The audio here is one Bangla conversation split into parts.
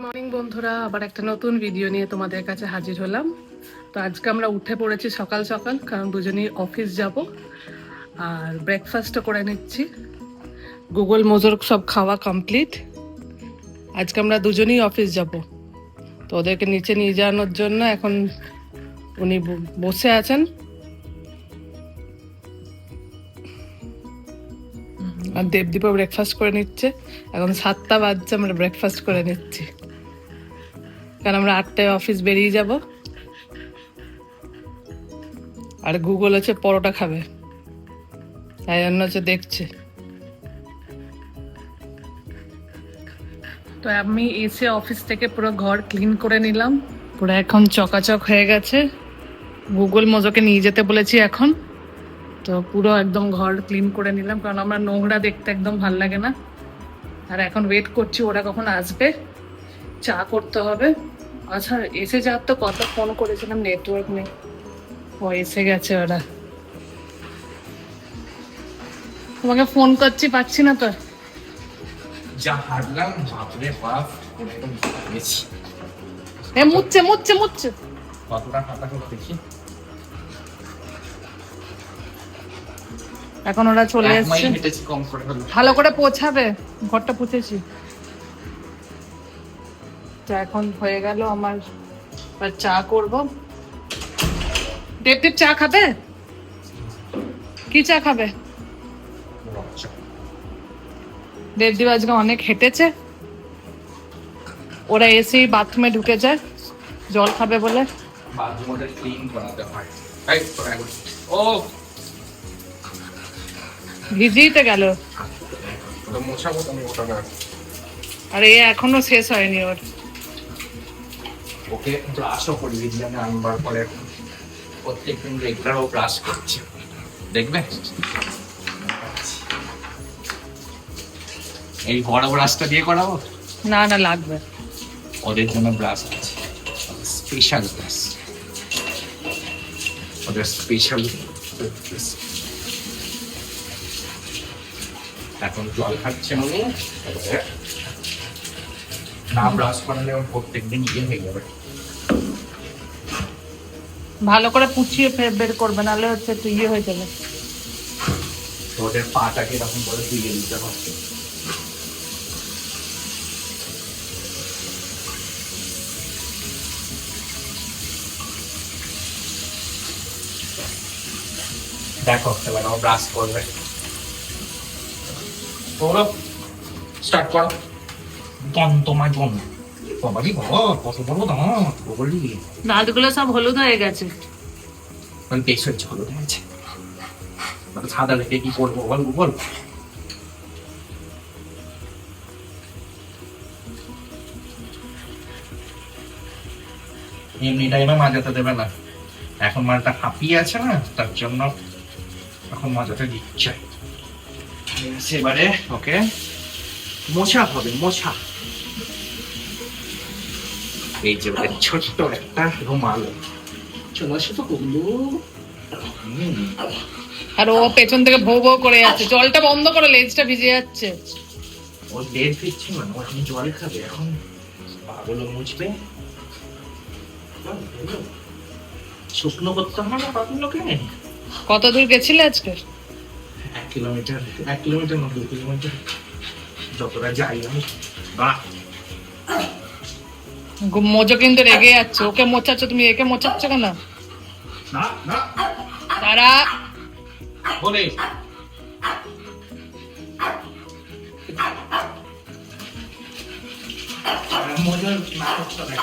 মর্নিং বন্ধুরা, আবার একটা নতুন ভিডিও নিয়ে তোমাদের কাছে হাজির হলাম। তো আজকে আমরা উঠে পড়েছি সকাল সকাল, কারণ দুজনেই অফিস যাব। আর ব্রেকফাস্টও করে নিচ্ছি। গুগল মোজোর সব খাওয়া কমপ্লিট। আজকে আমরা দুজনেই অফিস যাব, তো ওদেরকে নিচে নিয়ে যাওয়ানোর জন্য এখন উনি বসে আছেন। আর দেবদীপও ব্রেকফাস্ট করে নিচ্ছে। এখন 7টা বাজছে, আমরা ব্রেকফাস্ট করে নিচ্ছি, কারণ আমরা 8টায় অফিস বেরিয়ে যাব। আর গুগল হচ্ছে পরোটা খাবে, তাই জন্য হচ্ছে দেখছে। তো আমি এসে অফিস থেকে পুরো ঘর ক্লিন করে নিলাম, পুরো এখন চকাচক হয়ে গেছে। গুগল মোজোকে নিয়ে যেতে বলেছি এখন, তো পুরো একদম ঘর ক্লিন করে নিলাম, কারণ আমার নোংরা দেখতে একদম ভাল লাগে না। আর এখন ওয়েট করছি ওরা কখন আসবে, চা করতে হবে। আচ্ছা, এসে যাওয়ার তো কত ফোন করেছিলাম, নেটওয়ার্ক নেই। ও এসে গেছে ওরা। তোমাকে ফোন করছি, পাচ্ছি না তো। যা হাঁটলাম বাপরে বাপ, একদম ঘুমিয়েছি। মুচ্ছে মুচ্ছে মুচ্ছে। কতটা হাঁটা হলো দেখি। এখন ওরা চলে এসছে। হেঁটেছি কম করে হলো। ভালো করে পোছাবে, ঘরটা পুছেছি। তো এখন হয়ে গেল আমার, চা করব। দেবদীপ চা খাবে? কি চা খাবে? দেবদীপ আজকে অনেক হেঁটেছে, ওরা এসেই বাথরুমে ঢুকে যায় জল খাবে বলে। বাথরুমটা ক্লিন করাতে হয়। ও ভিজিতে গেল, ওটা মোছাবো তো আমি ওটা না। আর এ এখনো শেষ হয়নি ওর। ওকে ব্রাশও করিয়ে দিলাম আনবার পরে, প্রত্যেকদিন রেগুলার ও ব্রাশ করছে, দেখবে। এই বড় ব্রাশটা দিয়ে করাবো? না না, লাগবে। ওদের জন্য ব্রাশ আছে, স্পেশাল ব্রাশ, ওদের স্পেশাল। এখন জল খাচ্ছে উনি, না ব্রাশ করালে ওর প্রত্যেকদিন ইয়ে হয়ে যাবে। ভালো করে পুছিয়ে বের করবে, নাহলে হচ্ছে একটু ইয়ে হয়ে যাবে। ওদের পাটাকে এরকম করে ধুয়ে দিতে হবে। দেখো এবার ও ব্রাশ করবে। বলো, স্টার্ট করো। তোমার বোন বাবাজি, বাবা কত বড় দাঁত বলি। দাঁতগুলো সব হলুদ হয়ে গেছে। মানে টেস্ট হচ্ছে হলুদ হয়েছে। সাদা রেখে কি করবো বল বল। এমনি টাইমে মাজাতে দেবে না, এখন মালটা হাঁপিয়ে আছে না, তার জন্য এখন মাজাতে দিচ্ছে। এবারে ওকে মোছা হবে, মোছা। এই যে ছোট্ট একটা রুমাল চলে আসে তো কুমড়ো। আর ও পেছন থেকে ভৌ ভৌ করে যাচ্ছে, জলটা বন্ধ করে, লেজটা ভিজে যাচ্ছে। ও লেজ দিচ্ছে না, ও এখন জল খাবে, এখন পাগুলো মুছবে। শুকনো করতে হবে না পাগুলোকে। কত দূর গেছিলে আজকে? 1 কিলোমিটার, 1 কিলোমিটার না 2 কিলোমিটার, যতটা যাই আমি। বাহ, মোজো কিন্তু রেগে যাচ্ছে, ওকে মোচাচ্ছ তুমি, একে মোচাচ্ছ কেন? না না তারা বলে মজার নাটকটা দেখ।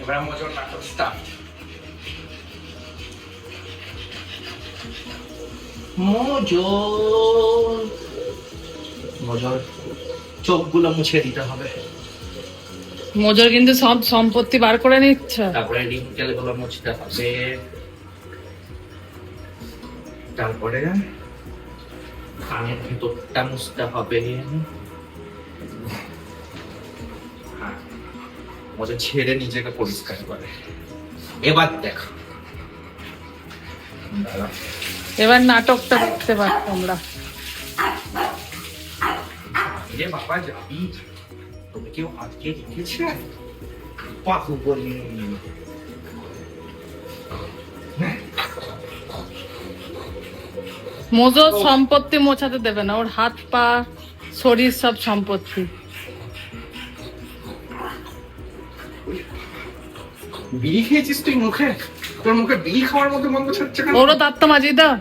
এবার মজার নাটক স্টার্ট। মজার চোখগুলো মুছে দিতে হবে। মোজোর কিন্তু সব সম্পত্তি বার করে নিচ্ছে। তারপরে রিঙ্কেল গুলো মুছতে হবে, তারপরে কানের ভেতরটা মুছতে হবে। মজা ছেড়ে নিজেকে পরিষ্কার করে। এবার দেখো, এবার নাটকটা দেখতে পাচ্ছ তোমরা। রে বাবা যাবি, তোকে কেউ আজকে রেখেছে বাহুবলী। মোজো সম্পত্তি মোছাতে দেবে না, ওর হাত পা শরীর সব সম্পত্তি। বিড়ি খেয়েছিস তুই মুখে? তোর মুখে বিড়ি খাওয়ার মতো গন্ধ ছাড়ছে কেন? ওরও দাঁতটা মাজিয়ে দাও।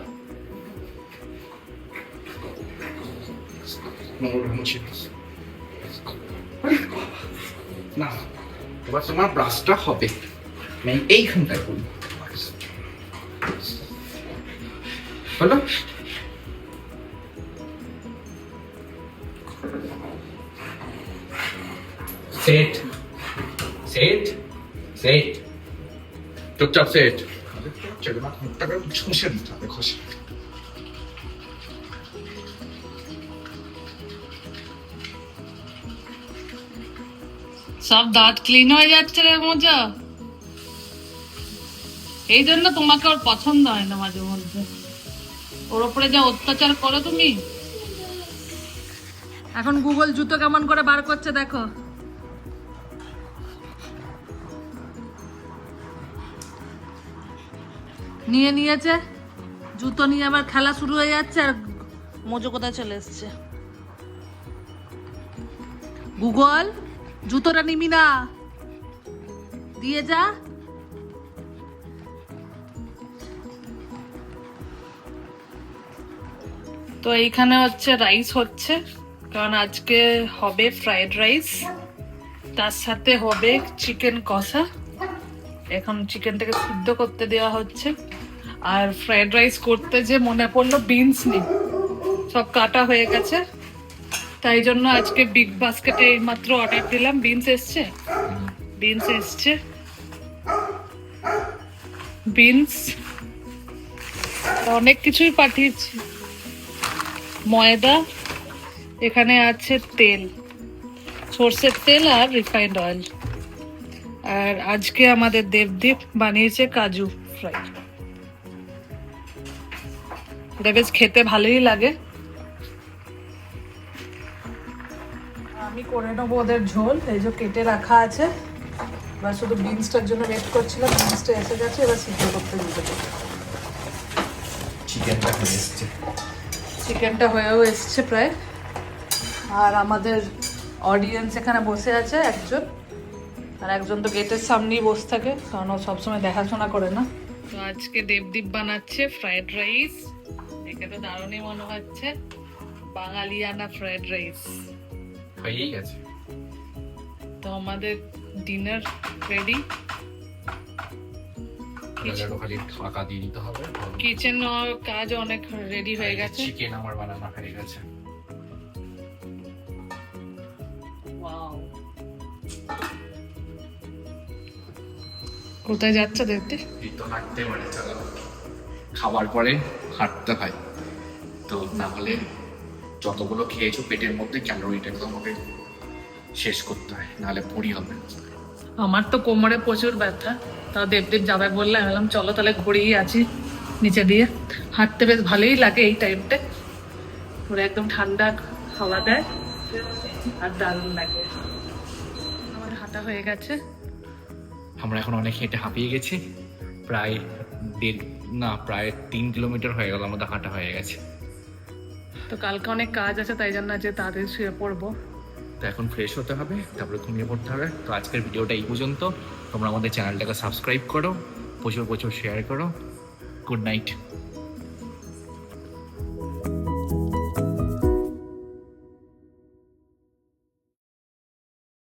না, এবার তোমার ব্রাশটা হবে, আমি এইখানটায় করি। হলো? সেট সেট সেট, চুপচাপ সেট। ঘষে দিতে হবে, ঘষে। সব দাঁত ক্লিন হয়ে যাচ্ছে রে মোজা। এই জন্য তোমাকে ওর পছন্দ হয় না মাঝে মধ্যে, ওর ওপরে যা অত্যাচার করো তুমি। এখন গুগল জুতো কেমন করে বার করছে দেখো। নিয়ে নিয়েছে জুতো, নিয়ে আবার খেলা শুরু হয়ে যাচ্ছে। আর মোজো কোথায় চলে এসছে। গুগল জুতোটা নিবি না, দিয়ে যা। তো এইখানে হচ্ছে রাইস হচ্ছে, কারণ আজকে হবে ফ্রাইড রাইস, তার সাথে হবে চিকেন কষা। এখন চিকেনটাকে সিদ্ধ করতে দেওয়া হচ্ছে। আর ফ্রাইড রাইস করতে যে মনে পড়লো বিনস নেই, সব কাটা হয়ে গেছে, তাই জন্য আজকে বিগ বাস্কেটে এইমাত্র অর্ডার দিলাম। বিনস এসছে, বিনস এসছে, বিনস অনেক কিছুই পাঠিয়েছি। ময়দা, এখানে আছে তেল, সর্ষের তেল আর রিফাইন্ড অয়েল। আর আজকে আমাদের দেবদীপ বানিয়েছে কাজু ফ্রাই। এটা বেশ খেতে ভালোই লাগে। আমি করে নেবো ওদের ঝোল, এই যে কেটে রাখা আছে। এবার শুধু বিনসটার জন্য ওয়েট করছিলাম, বিনসটা এসে গেছে, এবার সিদ্ধ করতে দিতে হবে। চিকেনটা হয়ে এসছে, চিকেনটা হয়েও এসছে প্রায়। আর আমাদের অডিয়েন্স এখানে বসে আছে একজন, আর একজন তো গেটের সামনেই বসে থাকে, কারণ ও সবসময় দেখাশোনা করে না। তো আজকে দেবদীপ বানাচ্ছে ফ্রাইড রাইস, দেখে তো দারুণই মনে হচ্ছে, বাঙালিয়ানা ফ্রাইড রাইস হয়েই গেছে। তো আমাদের ডিনার রেডি। খালি ঢাকা দিয়ে দিতে হবে। কিচেন কাজ অনেক রেডি হয়ে গেছে। চিকেন আমার বানানো হয়ে গেছে। কোথায় যাচ্ছে দেখতে? এই তো হাঁটতে পারে, চলো। খাবার পরে হাঁটতে হয়, তো না হলে যতগুলো খেয়েছো পেটের মধ্যে ক্যালোরিটা তোমাকে শেষ করতে হয়, নাহলে পড়ি হবে। আমার তো কোমরে প্রচুর ব্যথা, তাও দেবদীপ যাবে বললে আমি বললাম চলো তাহলে ঘুরেই আছি নিচে দিয়ে। হাঁটতে বেশ ভালোই লাগে এই টাইমটা, পুরো একদম ঠান্ডা হাওয়া দেয় আর দারুণ লাগে। আমার হাঁটা হয়ে গেছে। আমরা এখন অনেক হেঁটে হাঁপিয়ে গেছি, প্রায় 3 কিলোমিটার হয়ে গেল আমাদের হাঁটা হয়ে গেছে। তো কালকে অনেক কাজ আছে, তাই জন্য যে তাড়াতাড়ি শুয়ে পড়বো। তো এখন ফ্রেশ হতে হবে, তারপরে ঘুমিয়ে পড়তে হবে। তো আজকের ভিডিওটা এই পর্যন্ত। তোমরা আমাদের চ্যানেলটাকে সাবস্ক্রাইব করো, প্রচুর প্রচুর শেয়ার করো। Good night.